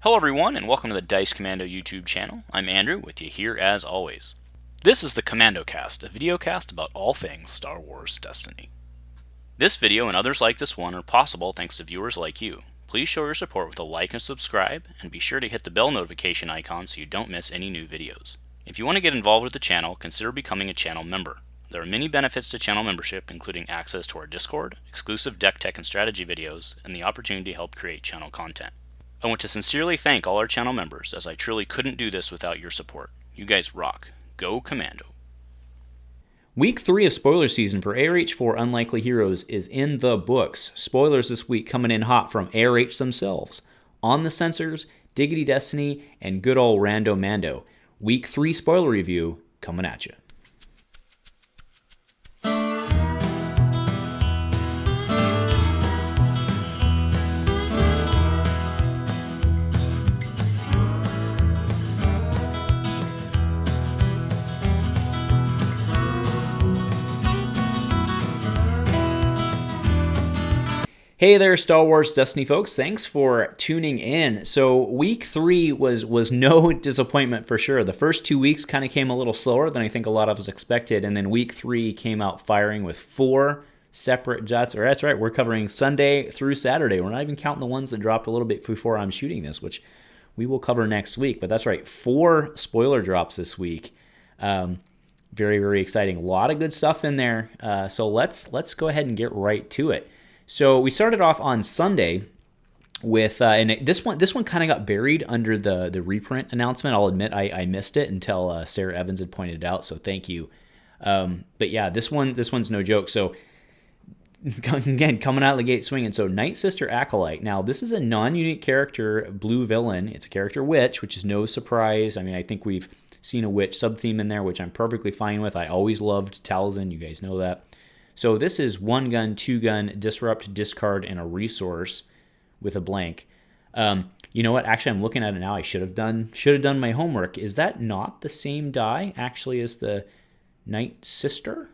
Hello everyone, and welcome to the Dice Commando YouTube channel. I'm Andrew, with you here as always. This is the Commando Cast, a video cast about all things Star Wars Destiny. This video and others like this one are possible thanks to viewers like you. Please show your support with a like and subscribe, and be sure to hit the bell notification icon so you don't miss any new videos. If you want to get involved with the channel, consider becoming a channel member. There are many benefits to channel membership, including access to our Discord, exclusive deck tech and strategy videos, and the opportunity to help create channel content. I want to sincerely thank all our channel members, as I truly couldn't do this without your support. You guys rock. Go Commando. Week 3 of spoiler season for ARH4 Unlikely Heroes is in the books. Spoilers this week coming in hot from ARH themselves. On the Censors, Diggity Destiny, and good old Rando Mando. Week 3 spoiler review coming at you. Hey there, Star Wars Destiny folks. Thanks for tuning in. So week 3 was no disappointment for sure. The first 2 weeks kind of came a little slower than I think a lot of us expected, and then week 3 came out firing with 4 separate jets. Or that's right, we're covering Sunday through Saturday. We're not even counting the ones that dropped a little bit before I'm shooting this, which we will cover next week. But that's right, 4 spoiler drops this week. Very, very exciting. A lot of good stuff in there. So let's go ahead and get right to it. So we started off on Sunday with, and this one kind of got buried under the reprint announcement. I'll admit I missed it until Sarah Evans had pointed it out, so thank you. But yeah, this one's no joke. So again, coming out of the gate swinging. So Night Sister Acolyte. Now this is a non-unique character, blue villain. It's a character witch, which is no surprise. I mean, I think we've seen a witch sub-theme in there, which I'm perfectly fine with. I always loved Talzin. You guys know that. So this is 1 gun, 2 gun, disrupt, discard, and a resource with a blank. You know what? Actually, I'm looking at it now. I should have done my homework. Is that not the same die actually as the Night Sister?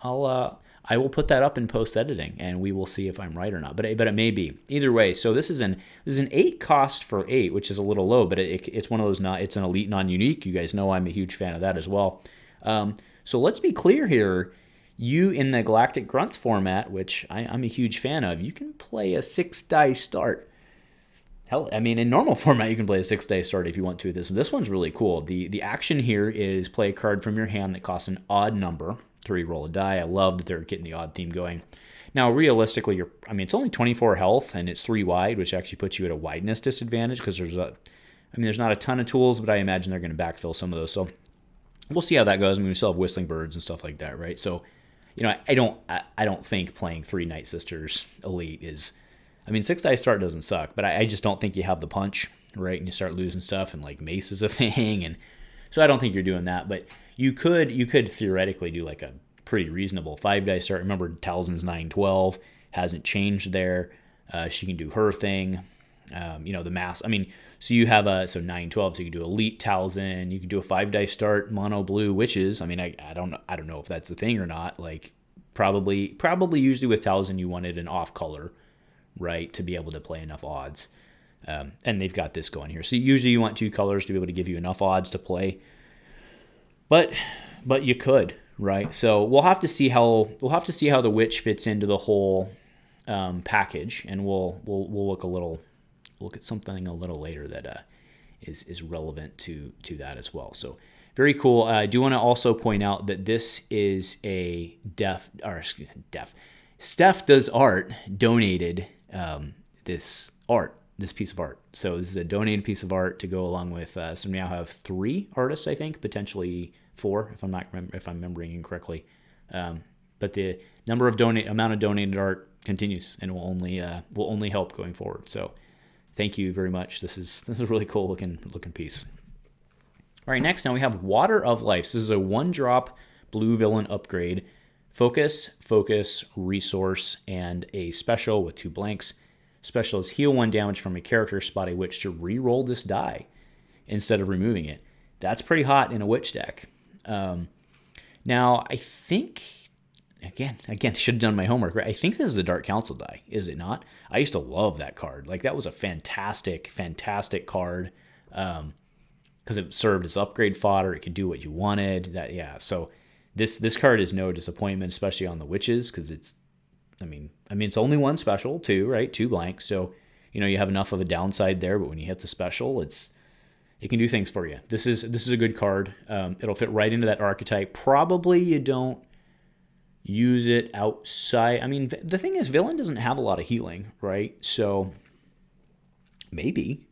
I will put that up in post editing, and we will see if I'm right or not. But it may be. Either way, so this is an 8 cost for 8, which is a little low, but it's one of those it's an elite non-unique. You guys know I'm a huge fan of that as well. So let's be clear here. You, in the Galactic Grunts format, which I'm a huge fan of, you can play a 6-die start. Hell, I mean, in normal format, you can play a 6-die start if you want to. This one's really cool. The action here is play a card from your hand that costs an odd number to re-roll a die. I love that they're getting the odd theme going. Now, realistically, it's only 24 health, and it's 3 wide, which actually puts you at a wideness disadvantage, because there's not a ton of tools, but I imagine they're going to backfill some of those. So we'll see how that goes. I mean, we still have Whistling Birds and stuff like that, right? So, I don't think playing 3 Night Sisters Elite is... 6-die start doesn't suck, but I just don't think you have the punch, right? And you start losing stuff, and like Mace is a thing, and so I don't think you're doing that. But you could theoretically do like a pretty reasonable 5-die start. Remember, Talzin's 9/12 hasn't changed there. She can do her thing. The mass. So you have 9/12. So you can do Elite Talzin. You can do a 5-die start mono blue witches. I don't know if that's a thing or not. Like probably usually with Talzin you wanted an off color, right, to be able to play enough odds. And they've got this going here. So usually you want 2 colors to be able to give you enough odds to play. But you could, right? So we'll have to see how the witch fits into the whole package, and we'll look at something a little later that is relevant to that as well. So very cool. I do want to also point out that this is a Steph Does Art donated this piece of art. So this is a donated piece of art to go along with. So now have 3 artists, I think, potentially 4 if I'm remembering incorrectly. But the amount of donated art continues, and will only help going forward. So thank you very much. This is a really cool looking piece. All right, next now we have Water of Life. So this is a 1-drop blue villain upgrade. Focus, resource, and a special with 2 blanks. Special is heal 1 damage from a character, spot a witch to re-roll this die instead of removing it. That's pretty hot in a witch deck. Now, I think again, should have done my homework. Right? I think this is the Dark Council die, is it not? I used to love that card. Like, that was a fantastic card, because it served as upgrade fodder. It could do what you wanted. So this card is no disappointment, especially on the witches, because it's, it's only one special too, right? 2 blanks, so you have enough of a downside there. But when you hit the special, it can do things for you. This is a good card. It'll fit right into that archetype. Probably you don't use it outside. The thing is, villain doesn't have a lot of healing, right? So maybe.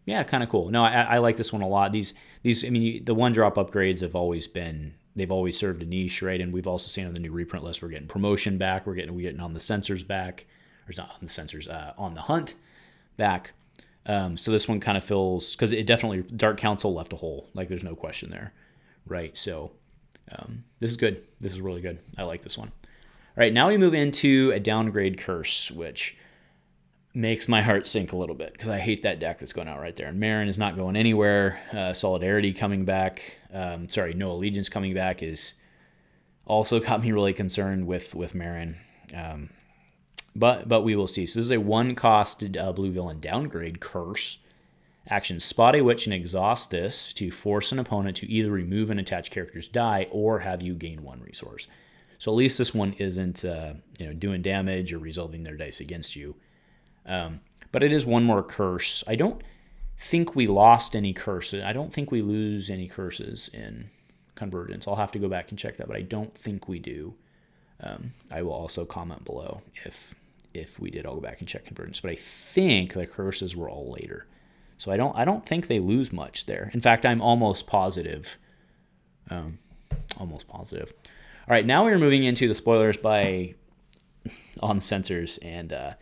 Yeah, kind of cool. No, I like this one a lot. These the 1-drop upgrades they've always served a niche, right? And we've also seen on the new reprint list, we're getting promotion back. We're getting on the sensors back. Or it's not on the sensors, on the hunt back. So this one kind of fills, because it definitely, Dark Council left a hole. Like, there's no question there, right? So this is good. This is really good. I like this one. All right, now we move into a downgrade curse, which makes my heart sink a little bit, because I hate that deck that's going out right there. And Marin is not going anywhere. Solidarity coming back. No Allegiance coming back is also got me really concerned with Marin. But we will see. So this is a 1-cost blue villain downgrade curse. Action: spot a witch and exhaust this to force an opponent to either remove an attached character's die or have you gain 1 resource. So at least this one isn't doing damage or resolving their dice against you. But it is 1 more curse. I don't think we lost any curses. I don't think we lose any curses in Convergence. I'll have to go back and check that, but I don't think we do. I will also comment below if we did. I'll go back and check Convergence, but I think the curses were all later. So I don't think they lose much there. In fact, I'm almost positive. Almost positive. All right, now we're moving into the spoilers on sensors, and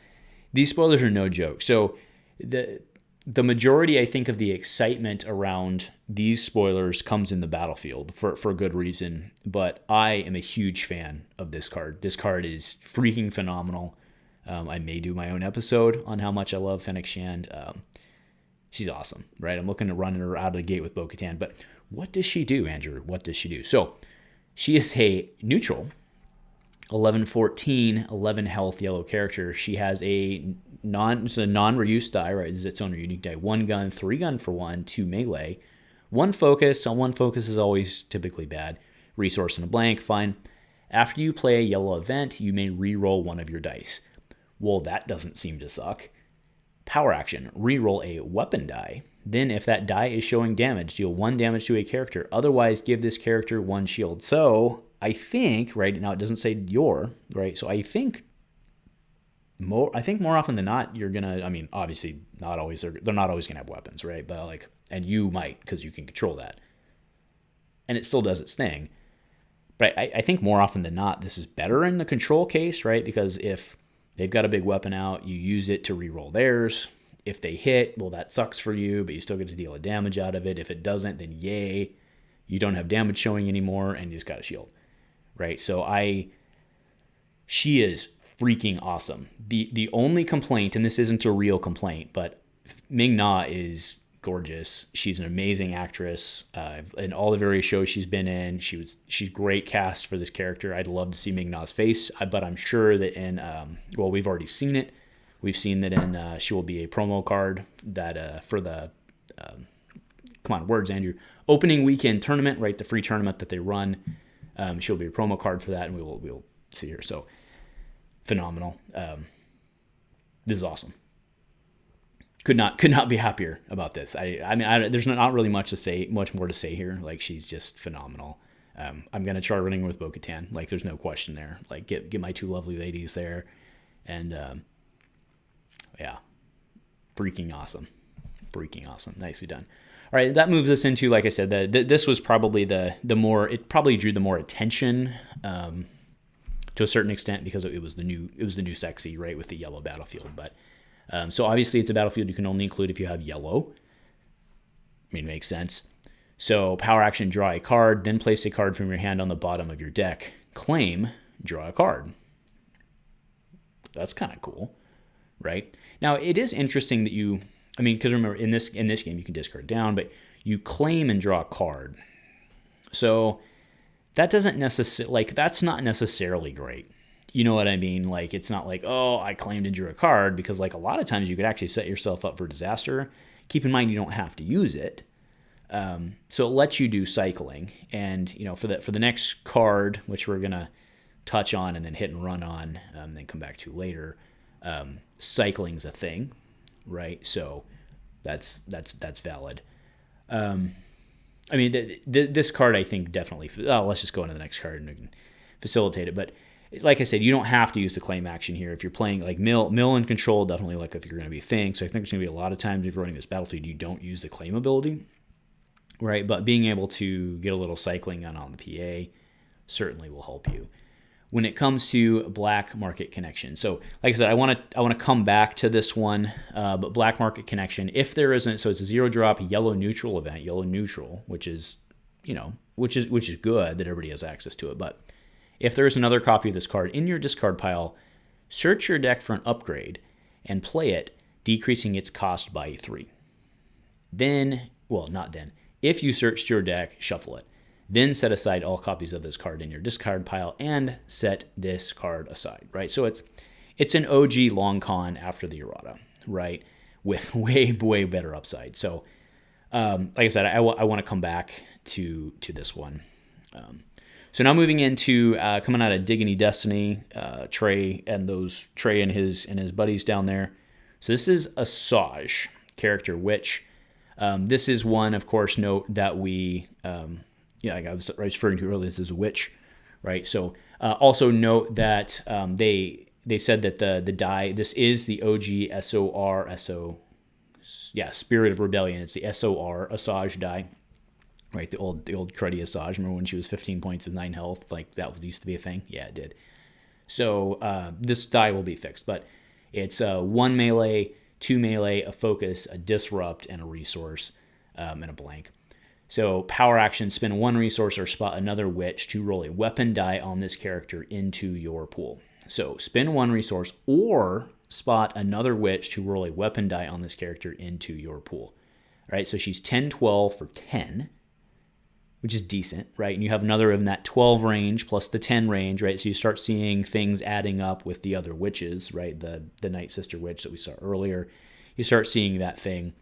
these spoilers are no joke. So the majority, I think, of the excitement around these spoilers comes in the battlefield for good reason. But I am a huge fan of this card. This card is freaking phenomenal. I may do my own episode on how much I love Fennec Shand. She's awesome, right? I'm looking at running her out of the gate with Bo-Katan. But what does she do, Andrew? What does she do? So she is a neutral 11-14, 11 health yellow character. She has a non-reuse die, right? It's its own unique die. 1 gun, 3 gun for 1, 2 melee, 1 focus. On 1 focus is always typically bad. Resource and a blank, fine. After you play a yellow event, you may re-roll 1 of your dice. Well, that doesn't seem to suck. Power action: re-roll a weapon die. Then, if that die is showing damage, deal 1 damage to a character. Otherwise, give this character 1 shield. So I think, right now it doesn't say your, right? So I think more often than not, you're gonna. Obviously, not always. They're not always gonna have weapons, right? But and you might, because you can control that, and it still does its thing. But I think more often than not, this is better in the control case, right? Because if they've got a big weapon out, you use it to re-roll theirs. If they hit, well, that sucks for you, but you still get to deal a damage out of it. If it doesn't, then yay, you don't have damage showing anymore, and you just got a shield, right? So she is freaking awesome. The only complaint, and this isn't a real complaint, but Ming-Na is gorgeous. She's an amazing actress. In all the various shows she's been in, she's great cast for this character. I'd love to see Ming-Na's face, but I'm sure that we've already seen it. We've seen that she will be a promo card that for the come on, words, Andrew. Opening weekend tournament, right? The free tournament that they run. She'll be a promo card for that, and we'll see her. So phenomenal. This is awesome. Could not be happier about this. There's not really much more to say here. Like, she's just phenomenal. I'm gonna try running with Bo-Katan. Like, there's no question there. Like, get my 2 lovely ladies there, and yeah, freaking awesome. Nicely done. All right, that moves us into, like I said, this was probably it probably drew the more attention to a certain extent, because it was the new sexy, right, with the yellow battlefield. But so obviously it's a battlefield you can only include if you have yellow. It makes sense. So power action: draw a card, then place a card from your hand on the bottom of your deck. Claim: draw a card. That's kind of cool, right? Now, it is interesting that because remember, in this game you can discard down, but you claim and draw a card. So that doesn't necessarily, like, that's not necessarily great. You know what I mean? Like, it's not like, oh, I claimed and drew a card, because like a lot of times you could actually set yourself up for disaster. Keep in mind, you don't have to use it. So it lets you do cycling. And, you know, for the next card, which we're going to touch on and then hit and run on, then come back to later, cycling's a thing, right? So that's valid. I mean, this card, I think, definitely, let's just go into the next card and facilitate it. But like I said, you don't have to use the claim action here. If you're playing like mill and control, definitely like I think are going to be a thing. So I think there's going to be a lot of times if you're running this battlefield, you don't use the claim ability, right? But being able to get a little cycling on the PA certainly will help you. When it comes to black market connection, so like I said, I want to come back to this one, but black market connection, if there isn't, so it's a 0-drop yellow neutral event, yellow neutral, which is good that everybody has access to it. But if there's another copy of this card in your discard pile, search your deck for an upgrade and play it, decreasing its cost by 3. If you searched your deck, shuffle it. Then set aside all copies of this card in your discard pile and set this card aside, right? So it's an OG long con after the errata, right? With way better upside. So like I said, I want to come back to this one. So now moving into coming out of Diggity Destiny, Trey and his buddies down there. So this is Asajj character, which this is one, of course, note that we like I was referring to earlier, this is a witch, right? So also note that they said that the die, this is the OG Spirit of Rebellion. It's the SOR Asajj die, right? The old cruddy Asajj. Remember when she was 15 points and 9 health? Like that used to be a thing. Yeah, it did. So this die will be fixed, but it's 1 melee, 2 melee, a focus, a disrupt, and a resource, and a blank. So power action, spend 1 resource or spot another witch to roll a weapon die on this character into your pool. So spend 1 resource or spot another witch to roll a weapon die on this character into your pool. All right, so she's 10-12 for 10, which is decent, right? And you have another in that 12 range plus the 10 range, right? So you start seeing things adding up with the other witches, right? The Night Sister witch that we saw earlier. You start seeing that thing.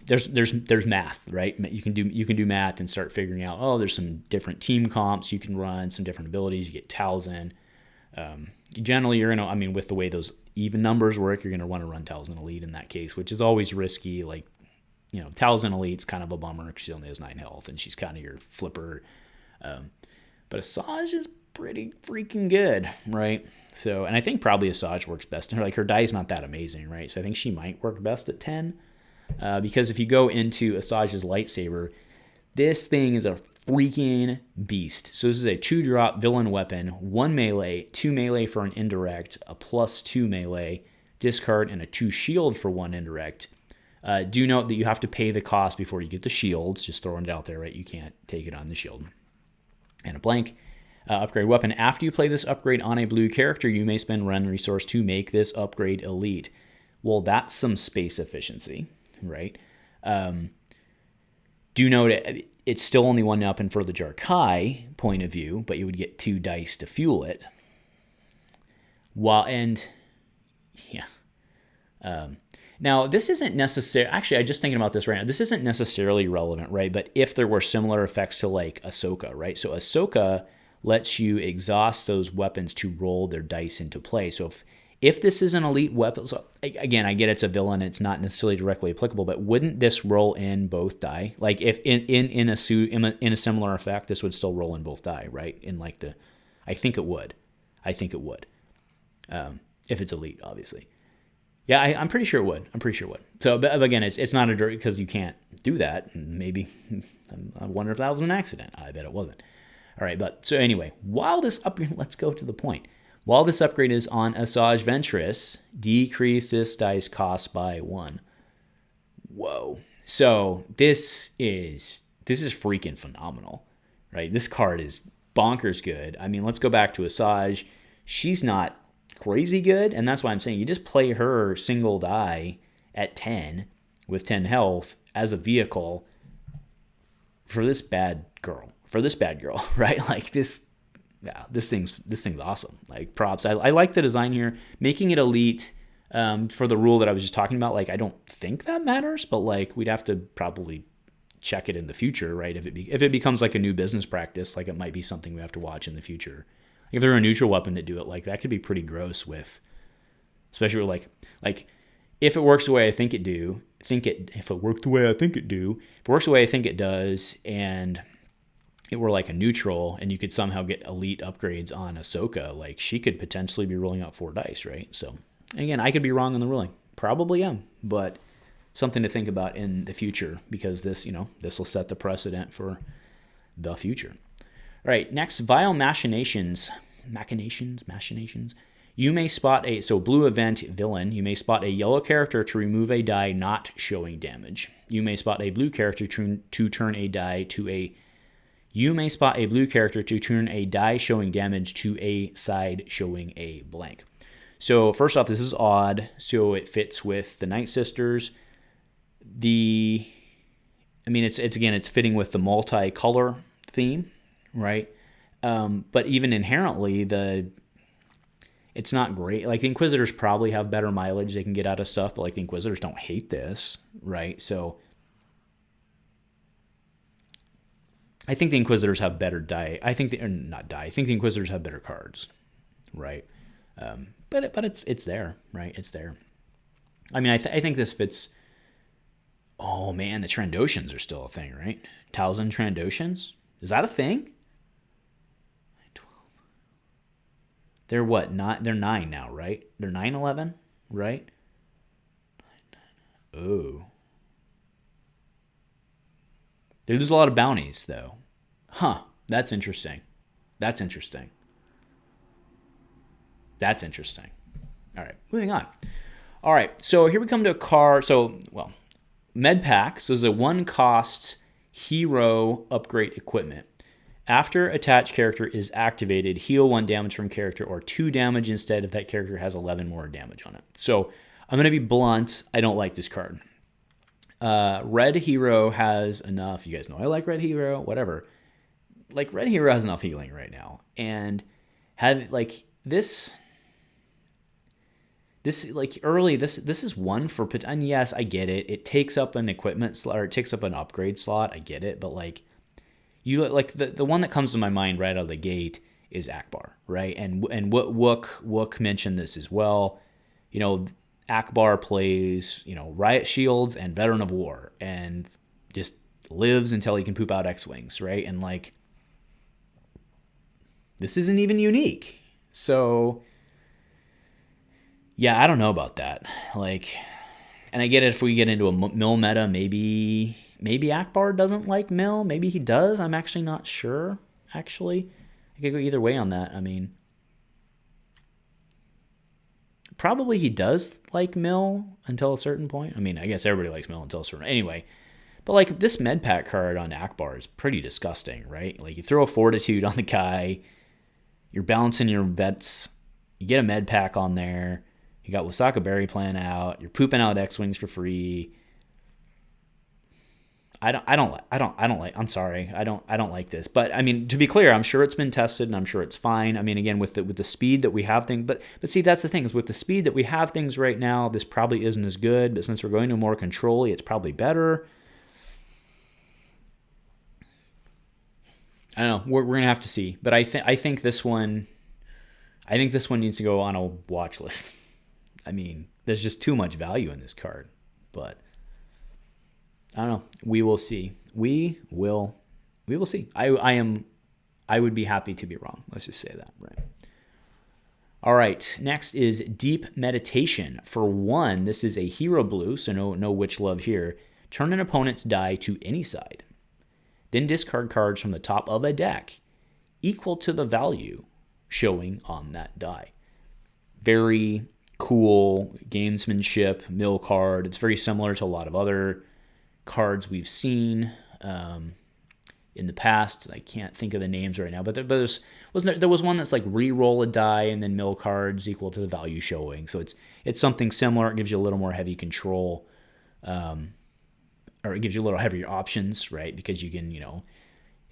There's math, right? You can do math and start figuring out, oh, there's some different team comps you can run, some different abilities. You get Talzin. Generally, you're gonna, I mean, with the way those even numbers work, you're gonna want to run Talzin Elite in that case, which is always risky. Like, you know, Talzin Elite's kind of a bummer because she only has 9 health and she's kind of your flipper. But Asajj is pretty freaking good, right? So, and I think probably Asajj works best. Like her die is not that amazing, right? So I think she might work best at 10. Because if you go into Asajj's lightsaber, this thing is a freaking beast. So this is a 2-drop villain weapon, 1 melee, 2 melee for an indirect, a +2 melee, discard, and a 2 shield for 1 indirect. Do note that you have to pay the cost before you get the shields. Just throwing it out there, right? You can't take it on the shield. And a blank. Upgrade weapon. After you play this upgrade on a blue character, you may spend 1 resource to make this upgrade elite. Well, that's some space efficiency, right? Do note it's still only 1 up and for the Jarkai point of view, but you would get 2 dice to fuel it. Now, this isn't necessary. Actually, I'm just thinking about this right now. This isn't necessarily relevant, right? But if there were similar effects to like Ahsoka, right? So Ahsoka lets you exhaust those weapons to roll their dice into play. So if this is an elite weapon, so again, I get it's a villain, it's not necessarily directly applicable, but wouldn't this roll in both die? Like if in a similar effect, this would still roll in both die, right? I think it would. If it's elite, obviously. Yeah, I'm pretty sure it would. So, but again, it's not a direct, because you can't do that. Maybe, I wonder if that was an accident. I bet it wasn't. All right, but so anyway, let's go to the point. While this upgrade is on Asajj Ventress, decrease this dice cost by 1. Whoa. So this is freaking phenomenal, right? This card is bonkers good. I mean, let's go back to Asajj. She's not crazy good, and that's why I'm saying you just play her single die at 10 with 10 health as a vehicle for this bad girl, for this bad girl, right? Like this, yeah, this thing's awesome. Like props. I like the design here, making it elite. For the rule that I was just talking about, like I don't think that matters, but like we'd have to probably check it in the future, right? If it becomes like a new business practice, like it might be something we have to watch in the future. Like if they're a neutral weapon that do it, like that could be pretty gross with, especially with like if it works the way I think it works the way I think it does, and it were like a neutral, and you could somehow get elite upgrades on Ahsoka, like she could potentially be rolling out 4 dice, right? So again, I could be wrong on the ruling. Probably am, but something to think about in the future, because this will set the precedent for the future. All right, next, vile machinations. You may spot blue event villain. You may spot a yellow character to remove a die not showing damage. You may spot a blue character to turn a die to a. You may spot a blue character to turn a die showing damage to a side showing a blank. So first off, this is odd. So it fits with the Night Sisters. It's fitting with the multicolor theme, right? But even inherently, it's not great. Like the Inquisitors probably have better mileage they can get out of stuff, but like the Inquisitors don't hate this, right? So I think the Inquisitors have better die. I think the Inquisitors have better cards, right? But it's there, right? It's there. I mean, I think this fits. Oh man, the Trandoshans are still a thing, right? Talzin Trandoshans, is that a thing? 12. They're what? Not they're 9 now, right? They're 9/11, right? 9. Oh, they lose a lot of bounties though. Huh? That's interesting. All right, moving on. All right, so here we come to a card. Med Pack. So this is a 1-cost hero upgrade equipment. After attached character is activated, heal 1 damage from character or 2 damage instead if that character has 11 more damage on it. So I'm going to be blunt. I don't like this card. Red Hero has enough. You guys know I like Red Hero, whatever. Like Red Hero has enough healing right now. And had like this is one for, and yes, I get it. It takes up an equipment slot, or it takes up an upgrade slot. I get it, but like you like the one that comes to my mind right out of the gate is Akbar, right? And Wook mentioned this as well. Akbar plays Riot Shields and Veteran of War, and just lives until he can poop out X-wings, right? And like this isn't even unique, so. Yeah, I don't know about that. Like, and I get it if we get into a mill meta, maybe Akbar doesn't like mill. Maybe he does. I'm actually not sure, actually. I could go either way on that. I mean, probably he does like mill until a certain point. I mean, I guess everybody likes mill until a certain... Anyway, but like this med pack card on Akbar is pretty disgusting, right? Like you throw a fortitude on the guy, you're balancing your bets, you get a med pack on there, you got Wasaka Berry plan out. You're pooping out X-wings for free. I don't like this. But I mean, to be clear, I'm sure it's been tested and I'm sure it's fine. I mean, again, with the speed that we have things, but see, that's the thing is with the speed that we have things right now, this probably isn't as good. But since we're going to more control-y, it's probably better. I don't know. We're gonna have to see. But I think this one needs to go on a watch list. I mean, there's just too much value in this card, but I don't know. We will see. We will see. I would be happy to be wrong. Let's just say that, right? All right. Next is Deep Meditation. For 1, this is a hero blue, so no witch love here. Turn an opponent's die to any side. Then discard cards from the top of a deck equal to the value showing on that die. Very cool gamesmanship mill card. It's very similar to a lot of other cards we've seen in the past. I can't think of the names right now, but there was one that's like re-roll a die and then mill cards equal to the value showing. So it's something similar. It gives you a little more heavy control, or it gives you a little heavier options, right? Because you can,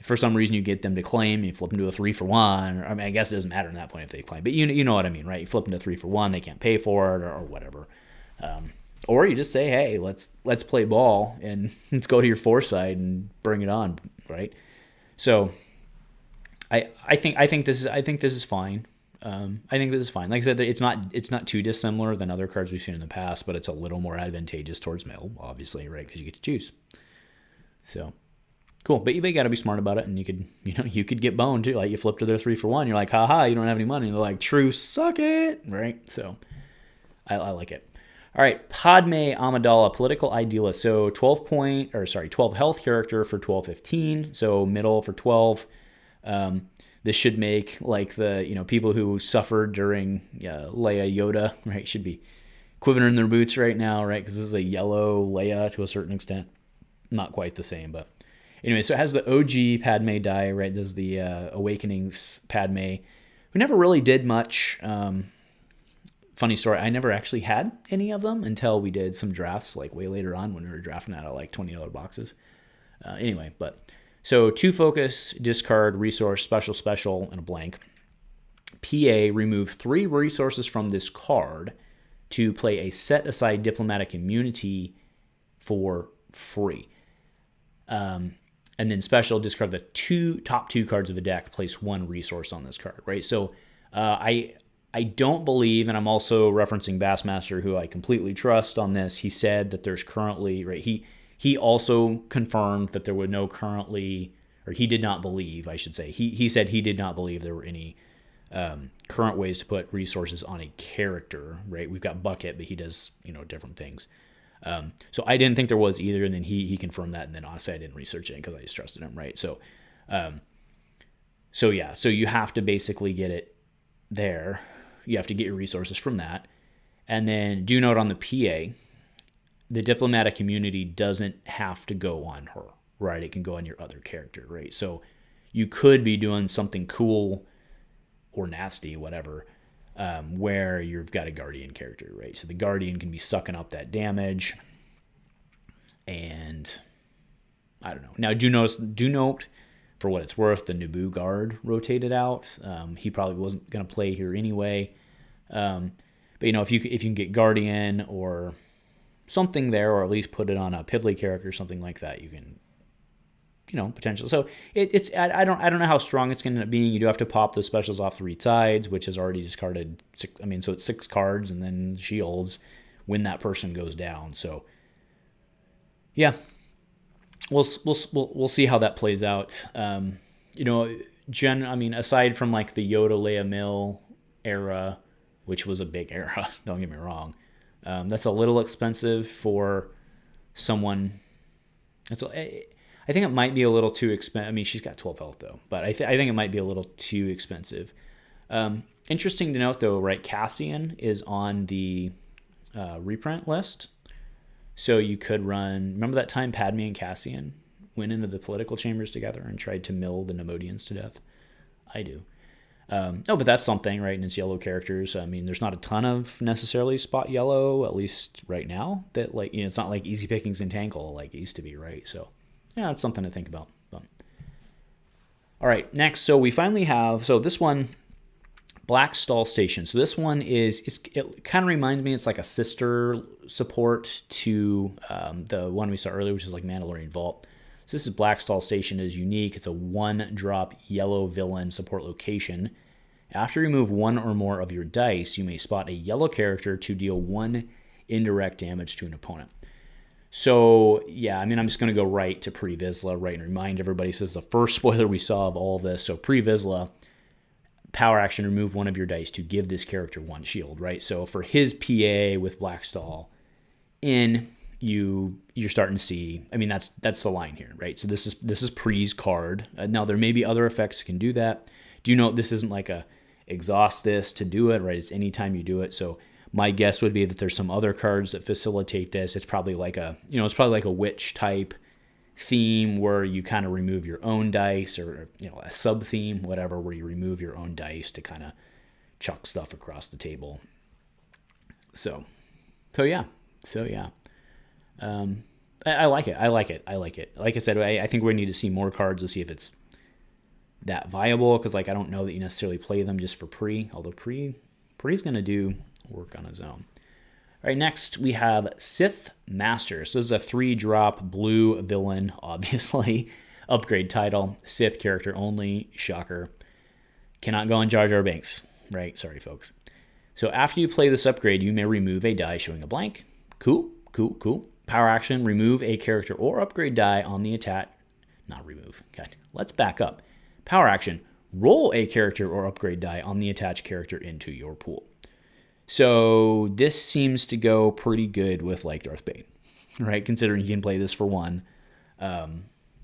for some reason you get them to claim, you flip them to a 3-for-1. Or, I mean, I guess it doesn't matter in that point if they claim, but you know what I mean, right? You flip them to 3-for-1, they can't pay for it or whatever. Or you just say, hey, let's play ball and let's go to your foresight and bring it on, right? So I think this is fine. I think this is fine. Like I said, it's not too dissimilar than other cards we've seen in the past, but it's a little more advantageous towards male, obviously, right? Because you get to choose. So cool, but you got to be smart about it, and you could get boned too. Like you flip to their 3-for-1, you're like, haha, you don't have any money. And they're like, true, suck it, right? So I like it. All right, Padme Amidala, political idealist. So 12 health character for 1215. So middle for 12. This should make like the people who suffered during Leia Yoda, right? Should be quivering their boots right now, right? Because this is a yellow Leia to a certain extent. Not quite the same, but anyway. So it has the OG Padme die, right? This is the Awakenings Padme, who never really did much. Funny story, I never actually had any of them until we did some drafts like way later on when we were drafting out of like $20 boxes. Anyway, but so 2 focus, discard, resource, special, and a blank. PA, remove 3 resources from this card to play a set aside diplomatic immunity for free. And then special, discard the top two cards of a deck, place 1 resource on this card, right? So I don't believe, and I'm also referencing Bassmaster, who I completely trust on this. He said that there's currently, right, he also confirmed that there were no currently, or he did not believe, I should say. He said he did not believe there were any current ways to put resources on a character, right? We've got Bucket, but he does, different things. So I didn't think there was either, and then he confirmed that, and then honestly I didn't research it because I just trusted him, right? So you have to basically get it there. You have to get your resources from that. And then do note on the PA, the diplomatic immunity doesn't have to go on her, right? It can go on your other character, right? So you could be doing something cool or nasty, whatever, where you've got a Guardian character, right? So the Guardian can be sucking up that damage. And I don't know. Now, do note, for what it's worth, the Naboo guard rotated out. He probably wasn't going to play here anyway. But if you can get Guardian or something there, or at least put it on a Piddly character, something like that, you can, potentially. So it's I don't know how strong it's going to end up being. You do have to pop those specials off 3 sides, which is already discarded. So it's 6 cards and then shields when that person goes down. So yeah. We'll see how that plays out. Aside from like the Yoda Leia Mill era, which was a big era, don't get me wrong, that's a little expensive for someone. I think it might be a little too expensive. I mean, she's got 12 health though, but I think it might be a little too expensive. Interesting to note though, right? Cassian is on the reprint list. So you could run, remember that time Padme and Cassian went into the political chambers together and tried to mill the Nemodians to death? I do. But that's something, right? And it's yellow characters. I mean, there's not a ton of necessarily spot yellow, at least right now, that it's not like easy pickings in Tankle like it used to be, right? So yeah, it's something to think about. All right, next. So we finally have, this one, Black Stall Station. So this one it kind of reminds me, it's like a sister support to the one we saw earlier, which is like Mandalorian Vault. So this is Black Stall Station, is unique. It's a 1-drop yellow villain support location. After you remove 1 or more of your dice, you may spot a yellow character to deal 1 indirect damage to an opponent. So yeah, I'm just going to go right to Pre-Vizsla, right, and remind everybody, this is the first spoiler we saw of all of this. So Pre-Vizsla, power action, remove 1 of your dice to give this character 1 shield, right? So for his PA with Blackstall you're starting to see, that's the line here, right? So this is Pre's card. Now there may be other effects that can do that. Do you know this isn't like a exhaust this to do it, right? It's anytime you do it. So my guess would be that there's some other cards that facilitate this. It's probably like a witch type theme where you kind of remove your own dice, or a sub theme, whatever, where you remove your own dice to kind of chuck stuff across the table. So yeah. I like it. Like I said, I think we need to see more cards to see if it's that viable, because like I don't know that you necessarily play them just for pre, although pre's going to do work on his own. All right, next we have Sith Master. So this is a 3-drop blue villain, obviously. Upgrade title, Sith character only, shocker. Cannot go on Jar Jar Binks, right? Sorry, folks. So after you play this upgrade, you may remove a die showing a blank. Cool. Power action, remove a character or upgrade die on the attach. Not remove. Okay, let's back up. Power action, roll a character or upgrade die on the attached character into your pool. So this seems to go pretty good with like Darth Bane, right? Considering you can play this for 1,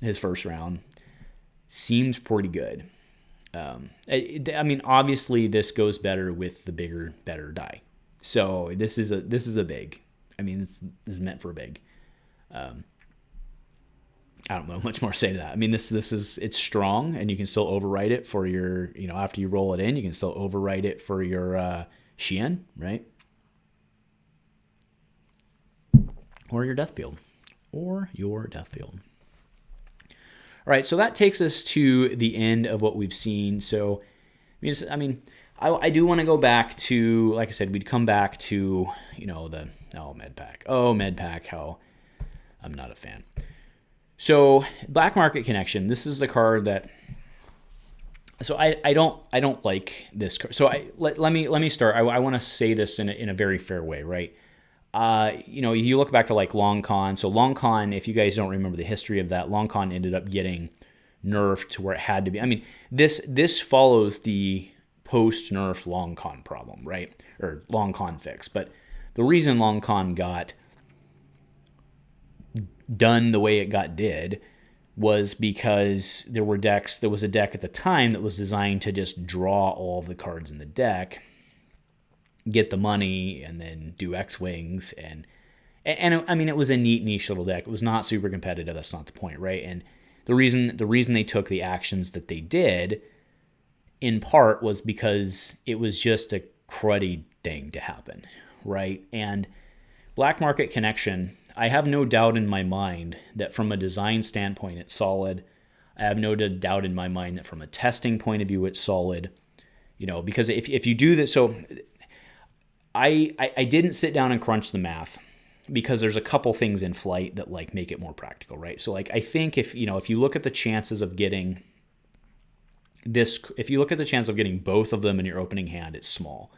his first round. Seems pretty good. I mean, obviously this goes better with the bigger, better die. So this is a big. I mean, this is meant for a big. I don't know much more to say to that. I mean, it's strong, and you can still overwrite it for your, after you roll it in, you can still overwrite it for your Xian, right? Or your Death Field. All right, so that takes us to the end of what we've seen. So, I do want to go back to, like I said, we'd come back to, Medpack, how I'm not a fan. So, Black Market Connection, this is the card that, so I don't like this card. So let me start. I want to say this in a very fair way, right? You look back to like Long Con. So Long Con, if you guys don't remember the history of that, Long Con ended up getting nerfed to where it had to be. I mean, this follows the post-nerf Long Con problem, right? Or Long Con fix. But the reason Long Con got done the way it did was because there was a deck at the time that was designed to just draw all of the cards in the deck, get the money, and then do X-Wings. And I mean, it was a neat niche little deck. It was not super competitive. That's not the point, right? And the reason they took the actions that they did, in part, was because it was just a cruddy thing to happen, right? And Black Market Connection, I have no doubt in my mind that from a design standpoint, it's solid. I have no doubt in my mind that from a testing point of view, it's solid. Because if you do this, so I didn't sit down and crunch the math, because there's a couple things in flight that like make it more practical, right? So like I think if you look at the chances of getting this, if you look at the chance of getting both of them in your opening hand, it's small.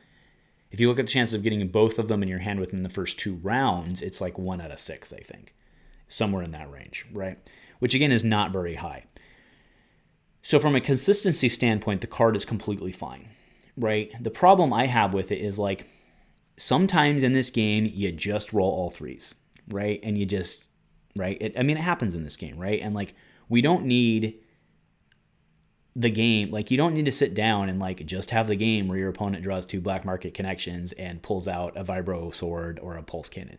If you look at the chance of getting both of them in your hand within the first 2 rounds, it's like 1 out of 6, I think. Somewhere in that range, right? Which again is not very high. So from a consistency standpoint, the card is completely fine, right? The problem I have with it is like sometimes in this game, you just roll all 3s, right? And you just, right? It happens in this game, right? And like we don't need the game, like you don't need to sit down and like just have the game where your opponent draws 2 Black Market Connections and pulls out a Vibro Sword or a Pulse Cannon.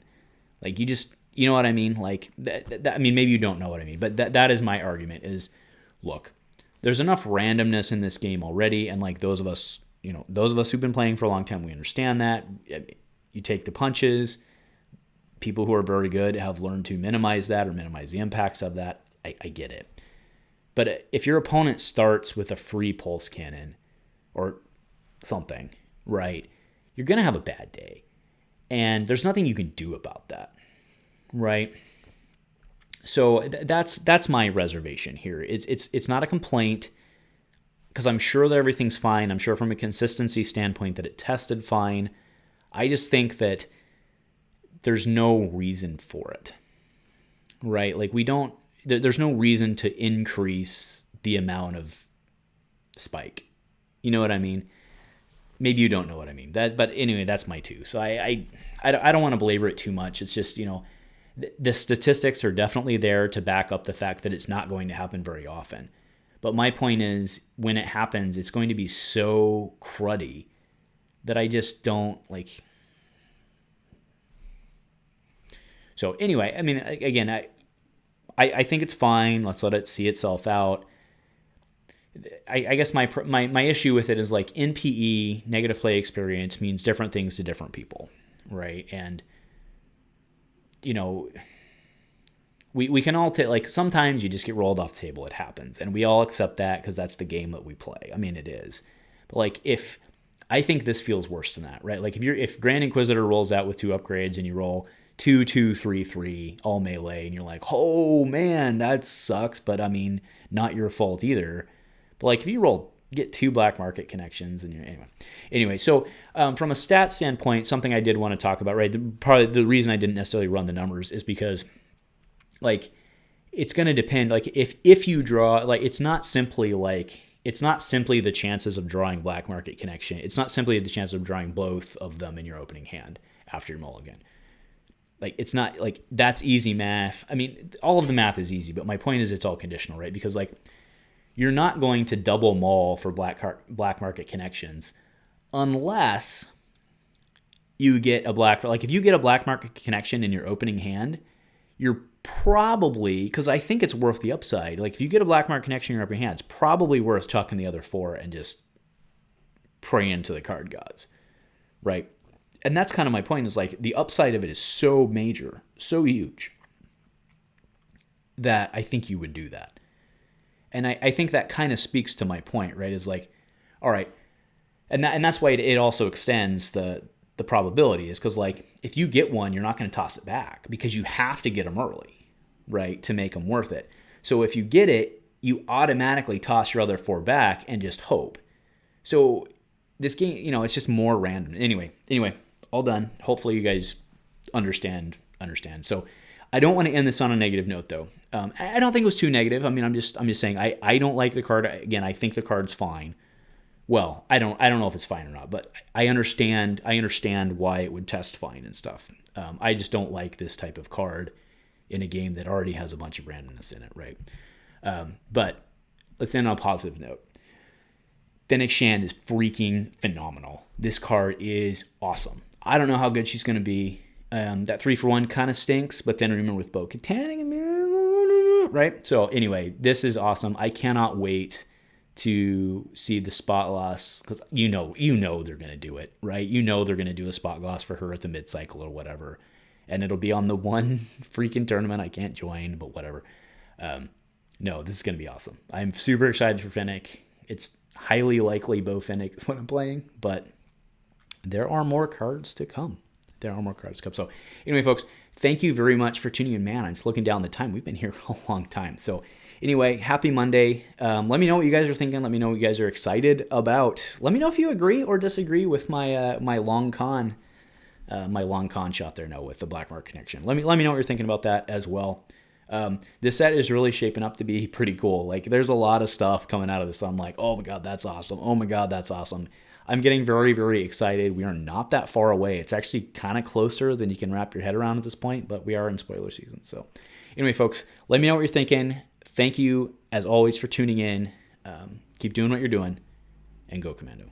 Like you just, you know what I mean? Like that I mean, maybe you don't know what I mean, but that is my argument is, look, there's enough randomness in this game already. And like those of us who've been playing for a long time, we understand that. You take the punches. People who are very good have learned to minimize that or minimize the impacts of that. I get it. But if your opponent starts with a free Pulse Cannon or something, right, you're going to have a bad day. And there's nothing you can do about that, right? So that's my reservation here. It's not a complaint, because I'm sure that everything's fine. I'm sure from a consistency standpoint that it tested fine. I just think that there's no reason for it, right? Like there's no reason to increase the amount of spike. You know what I mean? Maybe you don't know what I mean. But anyway, that's my 2. So I don't want to belabor it too much. It's just, the statistics are definitely there to back up the fact that it's not going to happen very often. But my point is, when it happens, it's going to be so cruddy that I just don't like. So anyway, I mean, again, I think it's fine. Let's let it see itself out. I guess my issue with it is like NPE, negative play experience, means different things to different people, right? And we can all take, like, sometimes you just get rolled off the table. It happens. And we all accept that because that's the game that we play. I mean, it is. But, like, I think this feels worse than that, right? Like, if Grand Inquisitor rolls out with 2 upgrades and you roll 2, 2, 3, 3, all melee, and you're like, oh, man, that sucks. But, I mean, not your fault either. But, like, if you get 2 black market connections, and anyway. So from a stat standpoint, something I did want to talk about, right? Probably the reason I didn't necessarily run the numbers is because, like, it's going to depend. Like, if you draw, like, it's not simply the chances of drawing black market connection. It's not simply the chance of drawing both of them in your opening hand after your mulligan. Like, it's not like that's easy math. I mean, all of the math is easy, but my point is it's all conditional, right? Because, like, you're not going to double mull for black market connections unless you get if you get a black market connection in your opening hand, you're probably, because I think it's worth the upside. Like, if you get a black market connection in your opening hand, it's probably worth chucking the other 4 and just praying to the card gods, right? And that's kind of my point, is like the upside of it is so major, so huge, that I think you would do that. And I think that kind of speaks to my point, right? Is like, all right, and that's why it also extends the probability, is because, like, if you get one, you're not going to toss it back because you have to get them early, right, to make them worth it. So if you get it, you automatically toss your other 4 back and just hope. So this game, it's just more random. Anyway, all done. Hopefully you guys understand. So I don't want to end this on a negative note, though. I don't think it was too negative. I mean, I'm just saying I don't like the card. Again, I think the card's fine. Well, I don't know if it's fine or not, but I understand why it would test fine and stuff. I just don't like this type of card in a game that already has a bunch of randomness in it, right? But let's end on a positive note. Fennec Shand is freaking phenomenal. This card is awesome. I don't know how good she's going to be. That 3-for-1 kind of stinks, but then remember with Bo-Katan, right? So anyway, this is awesome. I cannot wait to see the spot loss, because you know they're going to do it, right? You know they're going to do a spot loss for her at the mid-cycle or whatever, and it'll be on the one freaking tournament I can't join, but whatever. No, this is going to be awesome. I'm super excited for Fennec. It's highly likely Bo Fennec is what I'm playing, but there are more cards to come. So anyway, folks, thank you very much for tuning in. Man, I'm just looking down the time. We've been here a long time. So anyway, happy Monday. Let me know what you guys are thinking. Let me know what you guys are excited about. Let me know if you agree or disagree with my long con shot there, with the black mark connection. Let me know what you're thinking about that as well. This set is really shaping up to be pretty cool. Like, there's a lot of stuff coming out of this. I'm like, oh my God, that's awesome. Oh my God, that's awesome. I'm getting very, very excited. We are not that far away. It's actually kind of closer than you can wrap your head around at this point, but we are in spoiler season. So anyway, folks, let me know what you're thinking. Thank you, as always, for tuning in. Keep doing what you're doing, and go Commando.